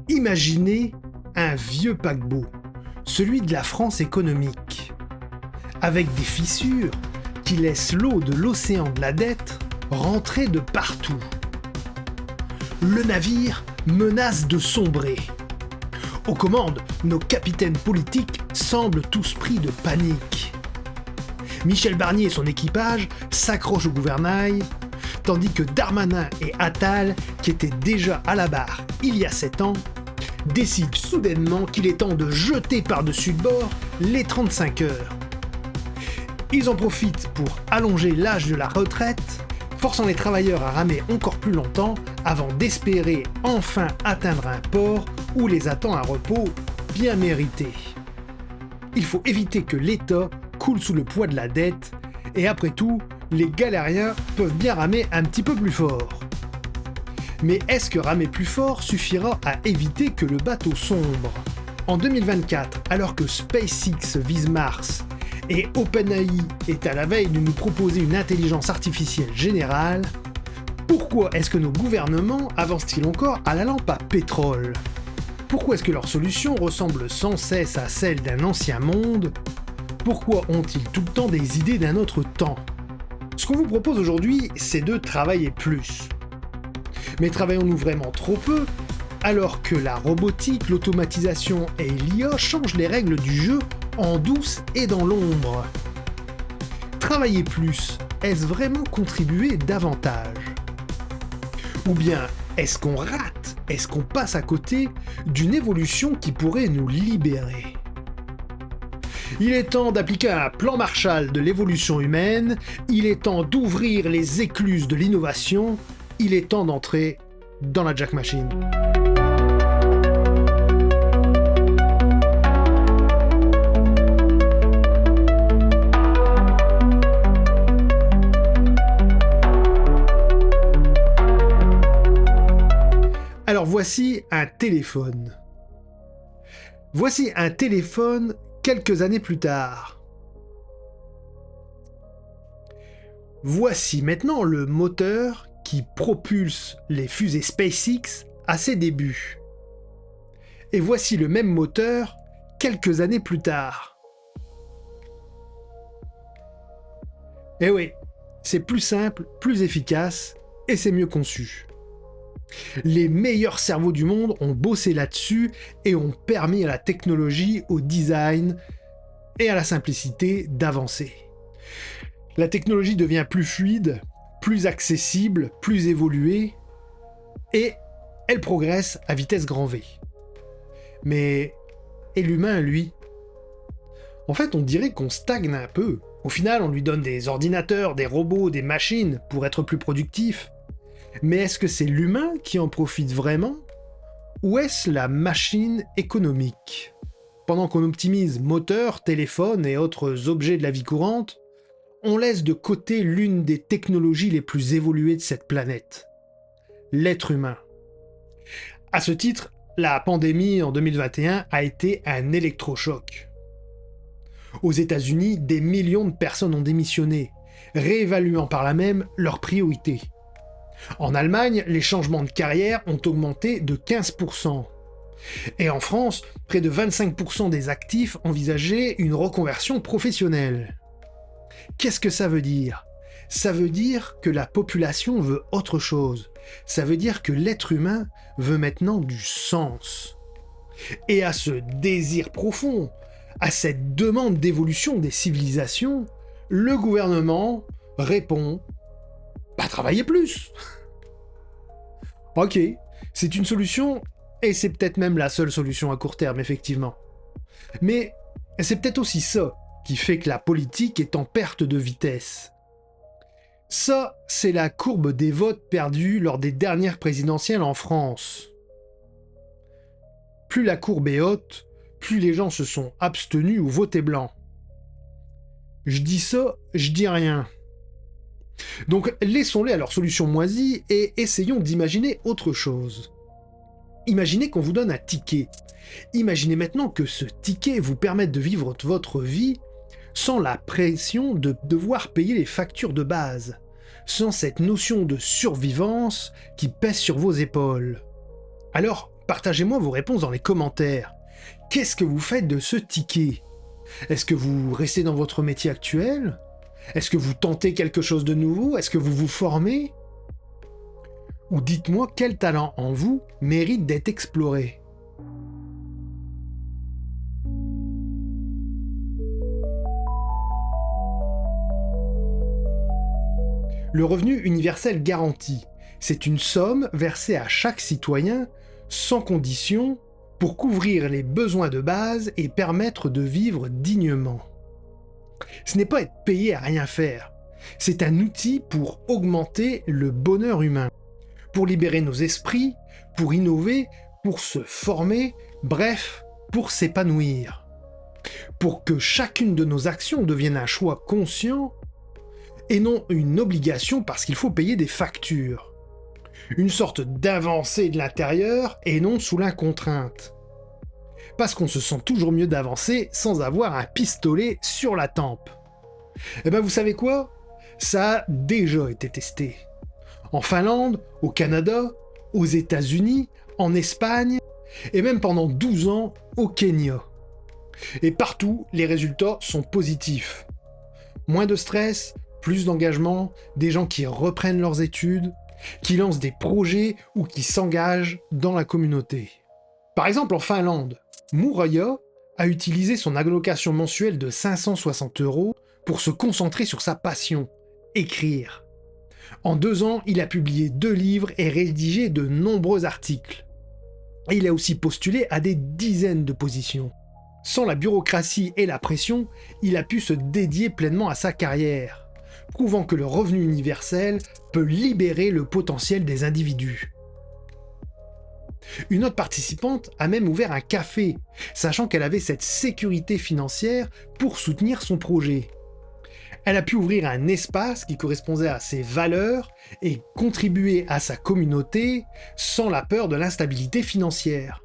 Imaginez un vieux paquebot, celui de la France économique, avec des fissures qui laissent l'eau de l'océan de la dette rentrer de partout. Le navire menace de sombrer. Aux commandes, nos capitaines politiques semblent tous pris de panique. Michel Barnier et son équipage s'accrochent au gouvernail, tandis que Darmanin et Attal, qui étaient déjà à la barre il y a 7 ans, décident soudainement qu'il est temps de jeter par-dessus le bord les 35 heures. Ils en profitent pour allonger l'âge de la retraite, forçant les travailleurs à ramer encore plus longtemps avant d'espérer enfin atteindre un port où les attend un repos bien mérité. Il faut éviter que l'État coule sous le poids de la dette, et après tout, les galériens peuvent bien ramer un petit peu plus fort. Mais est-ce que ramer plus fort suffira à éviter que le bateau sombre ? En 2024, alors que SpaceX vise Mars et OpenAI est à la veille de nous proposer une intelligence artificielle générale, pourquoi est-ce que nos gouvernements avancent-ils encore à la lampe à pétrole ? Pourquoi est-ce que leurs solutions ressemblent sans cesse à celles d'un ancien monde ? Pourquoi ont-ils tout le temps des idées d'un autre temps ? Ce qu'on vous propose aujourd'hui, c'est de travailler plus. Mais travaillons-nous vraiment trop peu, alors que la robotique, l'automatisation et l'IA changent les règles du jeu en douce et dans l'ombre ? Travailler plus, est-ce vraiment contribuer davantage ? Ou bien, est-ce qu'on rate ? Est-ce qu'on passe à côté d'une évolution qui pourrait nous libérer ? Il est temps d'appliquer un plan Marshall de l'évolution humaine, il est temps d'ouvrir les écluses de l'innovation, il est temps d'entrer dans la Jack Machine. Alors voici un téléphone. Voici un téléphone quelques années plus tard. Voici maintenant le moteur qui propulse les fusées SpaceX à ses débuts. Et voici le même moteur quelques années plus tard. Eh oui, c'est plus simple, plus efficace et c'est mieux conçu. Les meilleurs cerveaux du monde ont bossé là-dessus et ont permis à la technologie, au design et à la simplicité d'avancer. La technologie devient plus fluide, plus accessible, plus évoluée, et elle progresse à vitesse grand V. Mais, et l'humain, lui ? En fait, on dirait qu'on stagne un peu. Au final, on lui donne des ordinateurs, des robots, des machines pour être plus productif. Mais est-ce que c'est l'humain qui en profite vraiment ? Ou est-ce la machine économique ? Pendant qu'on optimise moteurs, téléphones et autres objets de la vie courante, on laisse de côté l'une des technologies les plus évoluées de cette planète, l'être humain. À ce titre, la pandémie en 2021 a été un électrochoc. Aux États-Unis, des millions de personnes ont démissionné, réévaluant par là même leurs priorités. En Allemagne, les changements de carrière ont augmenté de 15%. Et en France, près de 25% des actifs envisageaient une reconversion professionnelle. Qu'est-ce que ça veut dire ? Ça veut dire que la population veut autre chose. Ça veut dire que l'être humain veut maintenant du sens. Et à ce désir profond, à cette demande d'évolution des civilisations, le gouvernement répond « Pas travailler plus !» Ok, c'est une solution, et c'est peut-être même la seule solution à court terme, effectivement. Mais c'est peut-être aussi ça qui fait que la politique est en perte de vitesse. Ça, c'est la courbe des votes perdus lors des dernières présidentielles en France. Plus la courbe est haute, plus les gens se sont abstenus ou voté blanc. Je dis ça, je dis rien. Donc laissons-les à leur solution moisie et essayons d'imaginer autre chose. Imaginez qu'on vous donne un ticket. Imaginez maintenant que ce ticket vous permette de vivre votre vie sans la pression de devoir payer les factures de base, sans cette notion de survivance qui pèse sur vos épaules. Alors, Partagez-moi vos réponses dans les commentaires. Qu'est-ce que vous faites de ce ticket? Est-ce que vous restez dans votre métier actuel? Est-ce que vous tentez quelque chose de nouveau? Est-ce que vous vous formez? Ou dites-moi quel talent en vous mérite d'être exploré. Le revenu universel garanti, c'est une somme versée à chaque citoyen, sans condition, pour couvrir les besoins de base et permettre de vivre dignement. Ce n'est pas être payé à rien faire, c'est un outil pour augmenter le bonheur humain, pour libérer nos esprits, pour innover, pour se former, bref, pour s'épanouir. Pour que chacune de nos actions devienne un choix conscient et non une obligation parce qu'il faut payer des factures. Une sorte d'avancée de l'intérieur et non sous la contrainte. Parce qu'on se sent toujours mieux d'avancer sans avoir un pistolet sur la tempe. Eh ben vous savez quoi? Ça a déjà été testé. En Finlande, au Canada, aux États-Unis, en Espagne, et même pendant 12 ans au Kenya. Et partout, les résultats sont positifs. Moins de stress, plus d'engagement, des gens qui reprennent leurs études, qui lancent des projets ou qui s'engagent dans la communauté. Par exemple, en Finlande, Mouraya a utilisé son allocation mensuelle de 560 € pour se concentrer sur sa passion, écrire. En 2 ans, il a publié 2 livres et rédigé de nombreux articles. Et il a aussi postulé à des dizaines de positions. Sans la bureaucratie et la pression, il a pu se dédier pleinement à sa carrière, prouvant que le revenu universel peut libérer le potentiel des individus. Une autre participante a même ouvert un café, sachant qu'elle avait cette sécurité financière pour soutenir son projet. Elle a pu ouvrir un espace qui correspondait à ses valeurs et contribuer à sa communauté sans la peur de l'instabilité financière.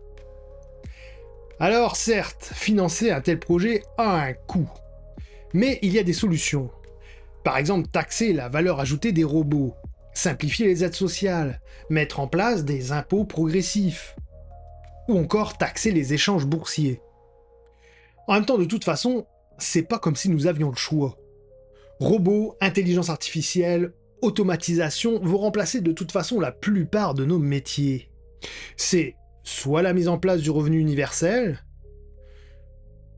Alors certes, financer un tel projet a un coût, mais il y a des solutions. Par exemple, taxer la valeur ajoutée des robots, simplifier les aides sociales, mettre en place des impôts progressifs, ou encore taxer les échanges boursiers. En même temps, de toute façon, c'est pas comme si nous avions le choix. Robots, intelligence artificielle, automatisation vont remplacer de toute façon la plupart de nos métiers. C'est soit la mise en place du revenu universel,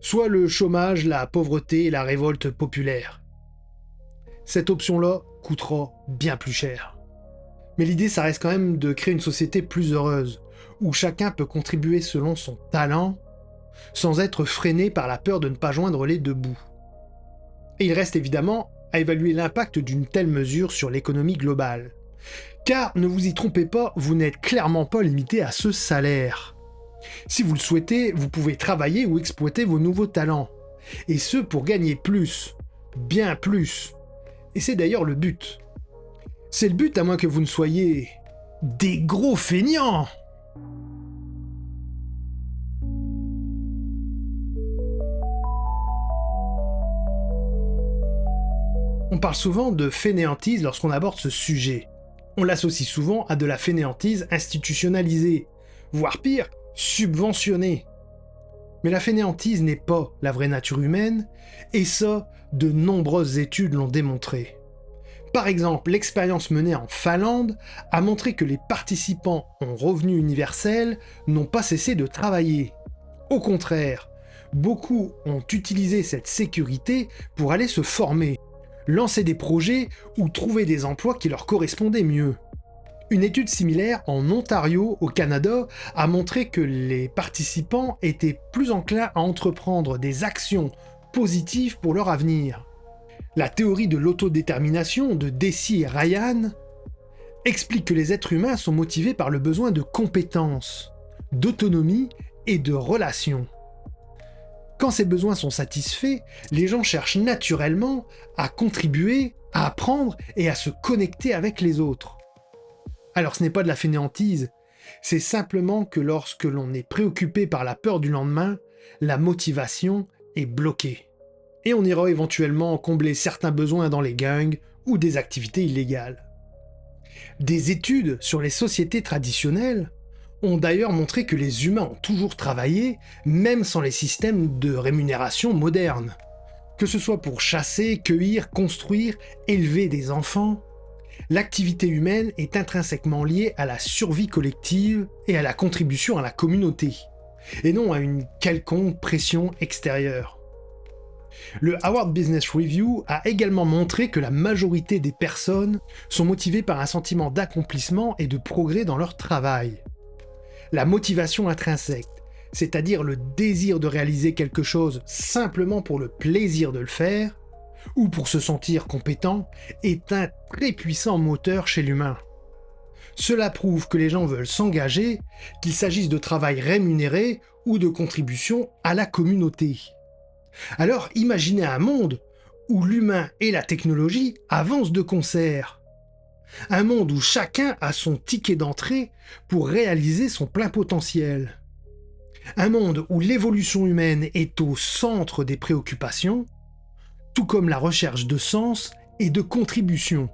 soit le chômage, la pauvreté et la révolte populaire. Cette option-là coûtera bien plus cher. Mais l'idée, ça reste quand même de créer une société plus heureuse, où chacun peut contribuer selon son talent, sans être freiné par la peur de ne pas joindre les deux bouts. Et il reste évidemment à évaluer l'impact d'une telle mesure sur l'économie globale. Car, ne vous y trompez pas, vous n'êtes clairement pas limité à ce salaire. Si vous le souhaitez, vous pouvez travailler ou exploiter vos nouveaux talents. Et ce, pour gagner plus. Bien plus. Et c'est d'ailleurs le but. C'est le but à moins que vous ne soyez des gros feignants. On parle souvent de fainéantise lorsqu'on aborde ce sujet. On l'associe souvent à de la fainéantise institutionnalisée, voire pire, subventionnée. Mais la fainéantise n'est pas la vraie nature humaine, et ça, de nombreuses études l'ont démontré. Par exemple, l'expérience menée en Finlande a montré que les participants en revenu universel n'ont pas cessé de travailler. Au contraire, beaucoup ont utilisé cette sécurité pour aller se former, lancer des projets ou trouver des emplois qui leur correspondaient mieux. Une étude similaire en Ontario, au Canada, a montré que les participants étaient plus enclins à entreprendre des actions positives pour leur avenir. La théorie de l'autodétermination de Deci et Ryan explique que les êtres humains sont motivés par le besoin de compétences, d'autonomie et de relations. Quand ces besoins sont satisfaits, les gens cherchent naturellement à contribuer, à apprendre et à se connecter avec les autres. Alors ce n'est pas de la fainéantise, c'est simplement que lorsque l'on est préoccupé par la peur du lendemain, la motivation est bloquée. Et on ira éventuellement combler certains besoins dans les gangs ou des activités illégales. Des études sur les sociétés traditionnelles ont d'ailleurs montré que les humains ont toujours travaillé, même sans les systèmes de rémunération modernes. Que ce soit pour chasser, cueillir, construire, élever des enfants, l'activité humaine est intrinsèquement liée à la survie collective et à la contribution à la communauté, et non à une quelconque pression extérieure. Le Harvard Business Review a également montré que la majorité des personnes sont motivées par un sentiment d'accomplissement et de progrès dans leur travail. La motivation intrinsèque, c'est-à-dire le désir de réaliser quelque chose simplement pour le plaisir de le faire, ou pour se sentir compétent, est un très puissant moteur chez l'humain. Cela prouve que les gens veulent s'engager, qu'il s'agisse de travail rémunéré ou de contribution à la communauté. Alors imaginez un monde où l'humain et la technologie avancent de concert. Un monde où chacun a son ticket d'entrée pour réaliser son plein potentiel. Un monde où l'évolution humaine est au centre des préoccupations, tout comme la recherche de sens et de contribution.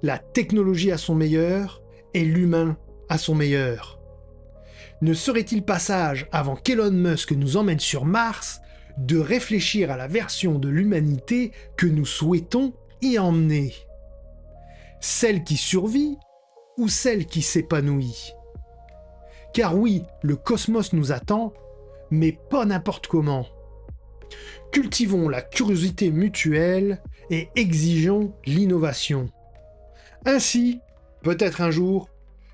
La technologie à son meilleur et l'humain à son meilleur. Ne serait-il pas sage, avant qu'Elon Musk nous emmène sur Mars, de réfléchir à la version de l'humanité que nous souhaitons y emmener? Celle qui survit ou celle qui s'épanouit? Car oui, le cosmos nous attend, mais pas n'importe comment. Cultivons la curiosité mutuelle et exigeons l'innovation. Ainsi, peut-être un jour,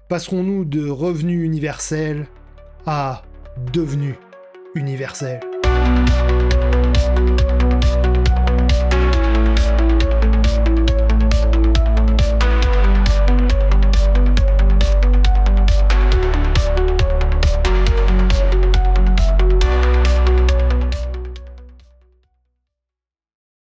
passerons-nous de revenu universel à devenu universel.